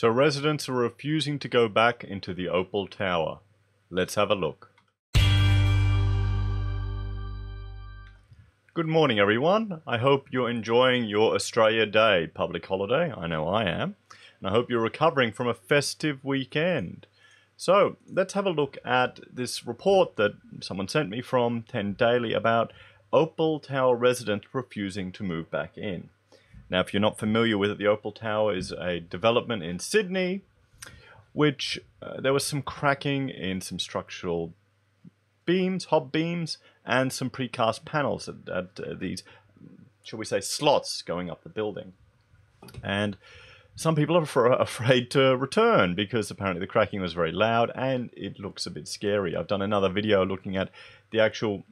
So residents are refusing to go back into the Opal Tower. Let's have a look. Good morning, everyone. I hope you're enjoying your Australia Day public holiday. I know I am. And I hope you're recovering from a festive weekend. So let's have a look at this report that someone sent me from 10 Daily about Opal Tower residents refusing to move back in. Now, if you're not familiar with it, the Opal Tower is a development in Sydney, which there was some cracking in some structural beams, hob beams, and some precast panels at these, shall we say, slots going up the building. And some people are afraid to return because apparently the cracking was very loud and it looks a bit scary. I've done another video looking at the actual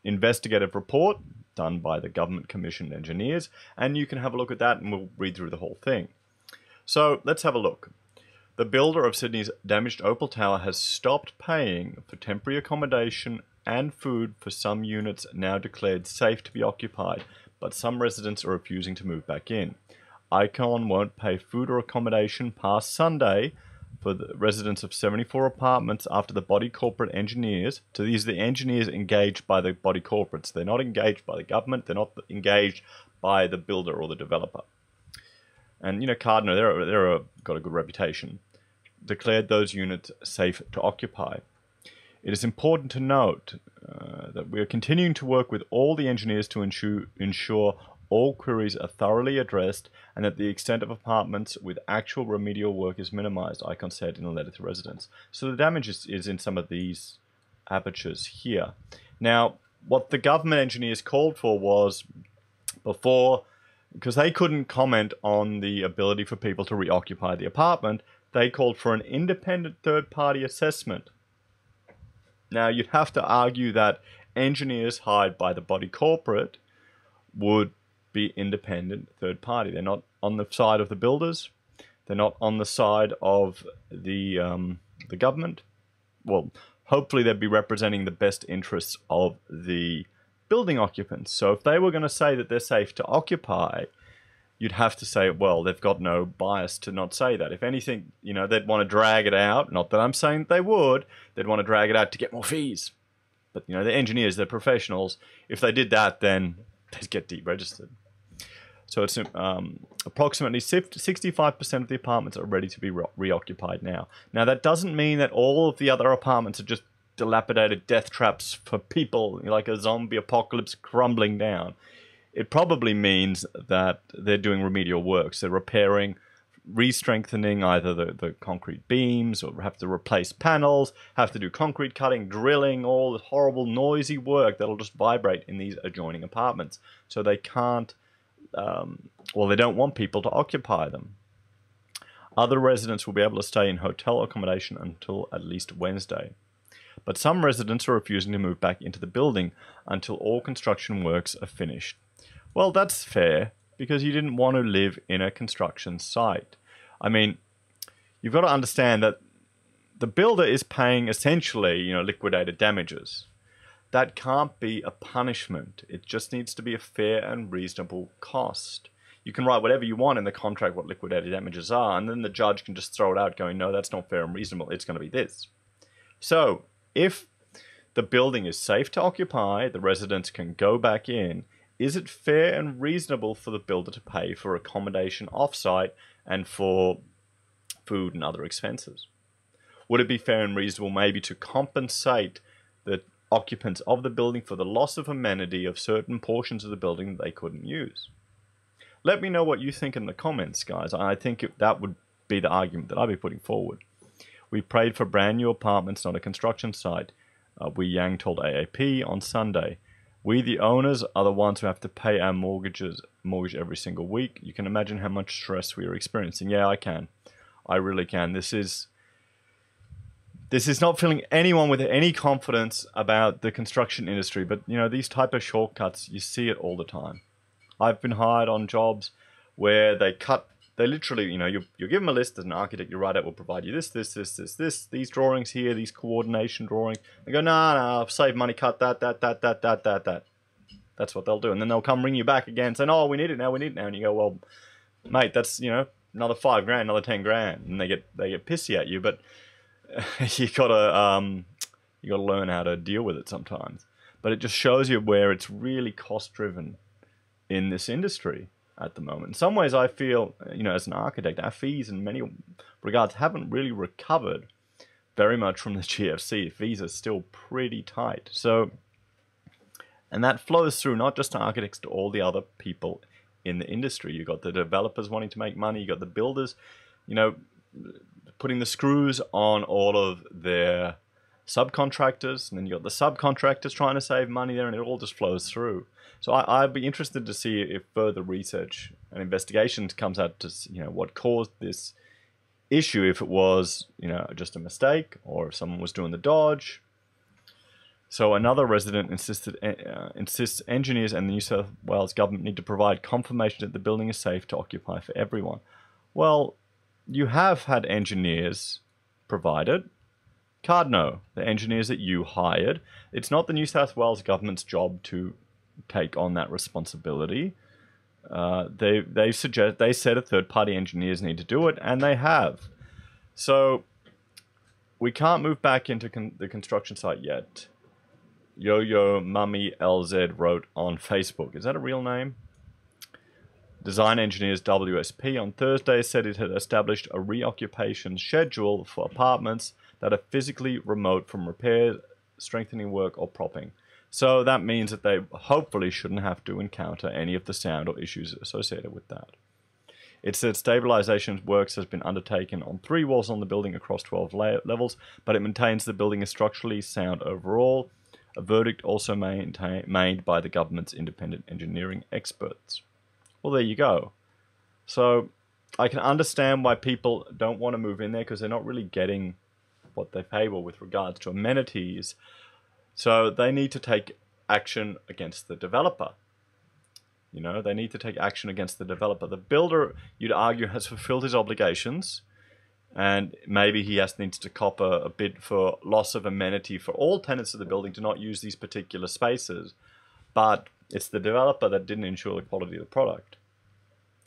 investigative report done by the government commissioned engineers, and you can have a look at that and we'll read through the whole thing. So let's have a look. The builder of Sydney's damaged Opal Tower has stopped paying for temporary accommodation and food for some units now declared safe to be occupied, but some residents are refusing to move back in. Icon won't pay food or accommodation past Sunday for the residents of 74 apartments after the body corporate engineers, so these are the engineers engaged by the body corporates. They're not engaged by the government, they're not engaged by the builder or the developer. And, you know, Cardno, they're got a good reputation, declared those units safe to occupy. It is important to note that we are continuing to work with all the engineers to ensure all queries are thoroughly addressed and that the extent of apartments with actual remedial work is minimized, Icon said in a letter to residents. So the damage is in some of these apertures here. Now, what the government engineers called for was before, because they couldn't comment on the ability for people to reoccupy the apartment, they called for an independent third-party assessment. Now, you'd have to argue that engineers hired by the body corporate would be independent third party. They're not on the side of the builders. They're not on the side of the government. Well, hopefully they'd be representing the best interests of the building occupants. So if they were going to say that they're safe to occupy, you'd have to say, well, they've got no bias to not say that. If anything, you know, they'd want to drag it out. Not that I'm saying they would. They'd want to drag it out to get more fees. But, you know, they're engineers, they're professionals. If they did that, then they'd get deregistered. So it's approximately 65% of the apartments are ready to be reoccupied now. Now, that doesn't mean that all of the other apartments are just dilapidated death traps for people, like a zombie apocalypse crumbling down. It probably means that they're doing remedial works. They're repairing, re-strengthening either the concrete beams, or have to replace panels, have to do concrete cutting, drilling, all the horrible noisy work that'll just vibrate in these adjoining apartments. So they can't, well, they don't want people to occupy them. Other residents will be able to stay in hotel accommodation until at least Wednesday. But some residents are refusing to move back into the building until all construction works are finished. Well, that's fair, because you didn't want to live in a construction site. I mean, you've got to understand that the builder is paying essentially, you know, liquidated damages. That can't be a punishment. It just needs to be a fair and reasonable cost. You can write whatever you want in the contract what liquidated damages are, and then the judge can just throw it out going, no, that's not fair and reasonable. It's going to be this. So if the building is safe to occupy, the residents can go back in, is it fair and reasonable for the builder to pay for accommodation off-site and for food and other expenses? Would it be fair and reasonable maybe to compensate the occupants of the building for the loss of amenity of certain portions of the building that they couldn't use? Let me know what you think in the comments, guys. I think that would be the argument that I'd be putting forward. We prayed for brand new apartments, not a construction site, Wei Yang told AAP on Sunday. We, the owners, are the ones who have to pay our mortgage every single week. You can imagine how much stress we are experiencing. Yeah, I can. I really can. This is not filling anyone with any confidence about the construction industry, but, you know, these type of shortcuts, you see it all the time. I've been hired on jobs where they literally, you know, you give them a list as an architect, you write out, we'll provide you this, these drawings here, these coordination drawings. They go, no, save money, cut that. That's what they'll do. And then they'll come ring you back again saying, oh, we need it now. And you go, well, mate, that's, you know, another 5 grand, another 10 grand, and they get pissy at you. But you gotta learn how to deal with it sometimes. But it just shows you where it's really cost driven in this industry at the moment. In some ways, I feel, as an architect, our fees in many regards haven't really recovered very much from the GFC. Fees are still pretty tight. So, and that flows through not just to architects, to all the other people in the industry. You've got the developers wanting to make money. You've got the builders, putting the screws on all of their subcontractors. And then you've got the subcontractors trying to save money there, and it all just flows through. So I'd be interested to see if further research and investigations comes out to, what caused this issue, if it was, just a mistake, or if someone was doing the dodge. So another resident insists engineers and the New South Wales government need to provide confirmation that the building is safe to occupy for everyone. Well, you have had engineers provided. Cardno, the engineers that you hired. It's not the New South Wales government's job to take on that responsibility. They said a third-party engineers need to do it, and they have. So we can't move back into the construction site yet. Yo-Yo Mummy LZ wrote on Facebook. Is that a real name? Design Engineers WSP on Thursday said it had established a reoccupation schedule for apartments that are physically remote from repair, strengthening work, or propping. So that means that they hopefully shouldn't have to encounter any of the sound or issues associated with that. It said stabilization works has been undertaken on 3 walls on the building across 12 levels, but it maintains the building is structurally sound overall. A verdict also made by the government's independent engineering experts. Well, there you go. So I can understand why people don't want to move in there, because they're not really getting what they pay for with regards to amenities. So they need to take action against the developer. They need to take action against the developer. The builder, you'd argue, has fulfilled his obligations, and maybe he needs to cop a bid for loss of amenity for all tenants of the building to not use these particular spaces. But it's the developer that didn't ensure the quality of the product.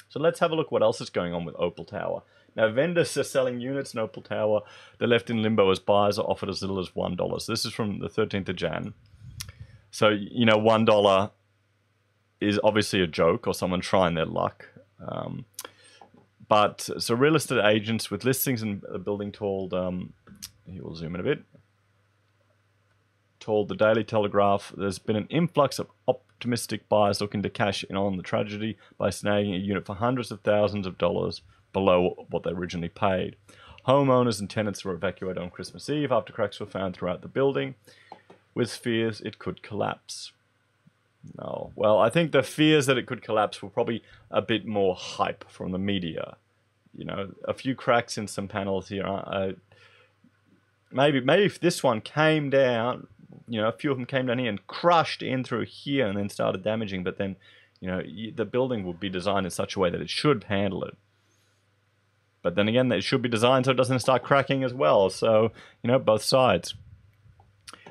So let's have a look what else is going on with Opal Tower. Now, vendors are selling units in Opal Tower. They're left in limbo as buyers are offered as little as $1. So this is from the 13th of Jan. So, $1 is obviously a joke or someone trying their luck. So real estate agents with listings in a building told, here we'll zoom in a bit, told the Daily Telegraph there's been an influx of optimistic buyers looking to cash in on the tragedy by snagging a unit for hundreds of thousands of dollars below what they originally paid. Homeowners and tenants were evacuated on Christmas Eve after cracks were found throughout the building, with fears it could collapse. No. Well, I think the fears that it could collapse were probably a bit more hype from the media. A few cracks in some panels here. Maybe if this one came down, a few of them came down here and crushed in through here and then started damaging, but then, the building would be designed in such a way that it should handle it. But then again, it should be designed so it doesn't start cracking as well. So, both sides.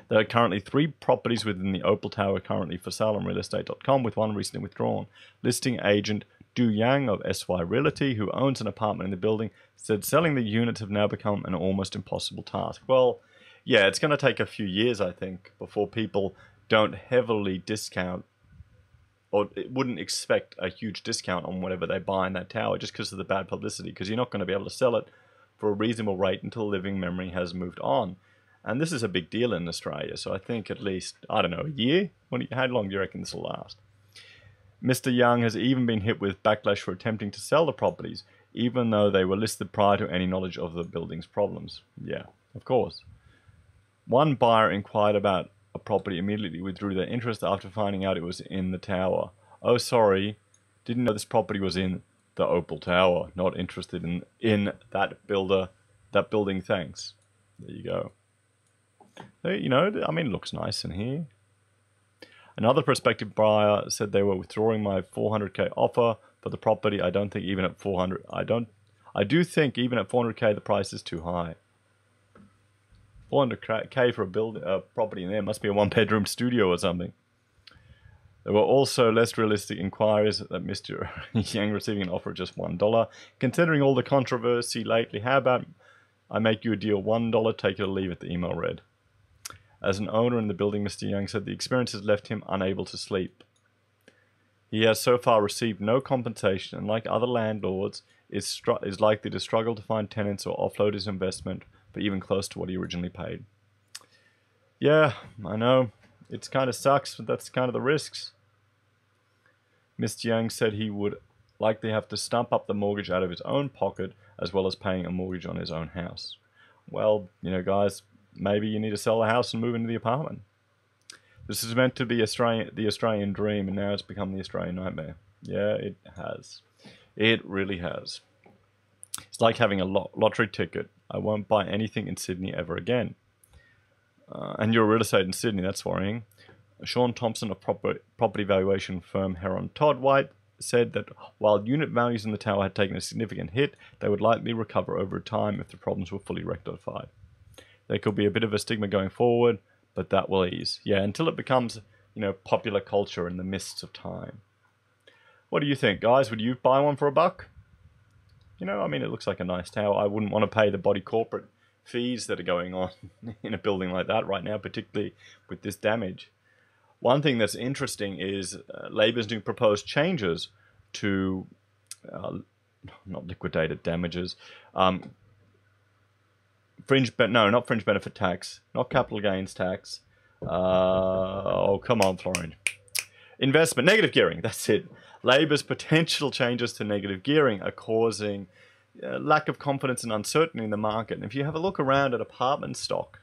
There are currently 3 properties within the Opal Tower currently for sale on realestate.com, with one recently withdrawn. Listing agent Du Yang of SY Realty, who owns an apartment in the building, said selling the units have now become an almost impossible task. Well, yeah, it's going to take a few years, I think, before people don't heavily discount, or wouldn't expect a huge discount on whatever they buy in that tower just because of the bad publicity, because you're not going to be able to sell it for a reasonable rate until living memory has moved on. And this is a big deal in Australia, so I think at least, I don't know, a year? How long do you reckon this will last? Mr. Young has even been hit with backlash for attempting to sell the properties, even though they were listed prior to any knowledge of the building's problems. Yeah, of course. One buyer inquired about a property, immediately withdrew their interest after finding out it was in the tower. Oh, sorry, didn't know this property was in the Opal Tower. Not interested in that building, thanks. There you go. It looks nice in here. Another prospective buyer said they were withdrawing my $400K offer for the property. I do think even at $400K the price is too high. $400K for a property in there must be a 1-bedroom studio or something. There were also less realistic inquiries that Mr. Yang receiving an offer of just $1. Considering all the controversy lately, how about I make you a deal, $1, take it or leave it, the email read. As an owner in the building, Mr. Yang said the experience has left him unable to sleep. He has so far received no compensation and, like other landlords, is likely to struggle to find tenants or offload his investment for even close to what he originally paid. Yeah, I know. It kind of sucks, but that's kind of the risks. Mr. Yang said he would likely have to stump up the mortgage out of his own pocket as well as paying a mortgage on his own house. Well, you know, guys, maybe you need to sell the house and move into the apartment. This is meant to be the Australian dream, and now it's become the Australian nightmare. Yeah, it has. It really has. It's like having a lottery ticket. I won't buy anything in Sydney ever again. And you're a real estate in Sydney, that's worrying. Sean Thompson of property valuation firm Heron Todd White said that while unit values in the tower had taken a significant hit, they would likely recover over time if the problems were fully rectified. There could be a bit of a stigma going forward, but that will ease. Yeah, until it becomes, you know, popular culture in the mists of time. What do you think, guys? Would you buy one for $1? You know, I mean, it looks like a nice tower. I wouldn't want to pay the body corporate fees that are going on in a building like that right now, particularly with this damage. One thing that's interesting is Labor's new proposed changes to, not liquidated damages, not fringe benefit tax, not capital gains tax. Oh, come on, Florian. Investment, negative gearing, that's it. Labor's potential changes to negative gearing are causing lack of confidence and uncertainty in the market. And if you have a look around at apartment stock,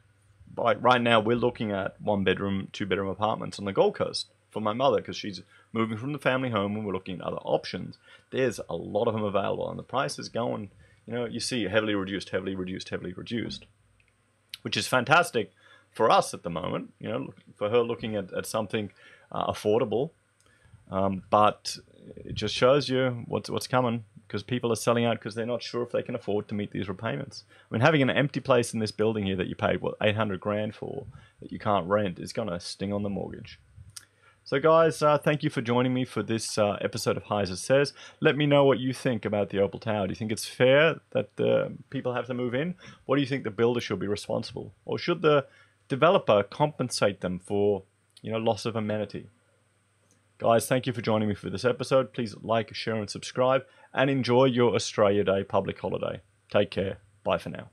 right now we're looking at 1-bedroom, 2-bedroom apartments on the Gold Coast for my mother because she's moving from the family home and we're looking at other options. There's a lot of them available and the price is going, you know, you see heavily reduced, heavily reduced, heavily reduced, which is fantastic for us at the moment, you know, for her looking at something affordable. But it just shows you what's coming because people are selling out because they're not sure if they can afford to meet these repayments. I mean, having an empty place in this building here that you paid, what, $800,000 for, that you can't rent, is going to sting on the mortgage. So guys, thank you for joining me for this episode of Heiser Says. Let me know what you think about the Opal Tower. Do you think it's fair that people have to move in? What do you think the builder should be responsible? Or should the developer compensate them for, you know, loss of amenity? Guys, thank you for joining me for this episode. Please like, share, and subscribe, and enjoy your Australia Day public holiday. Take care. Bye for now.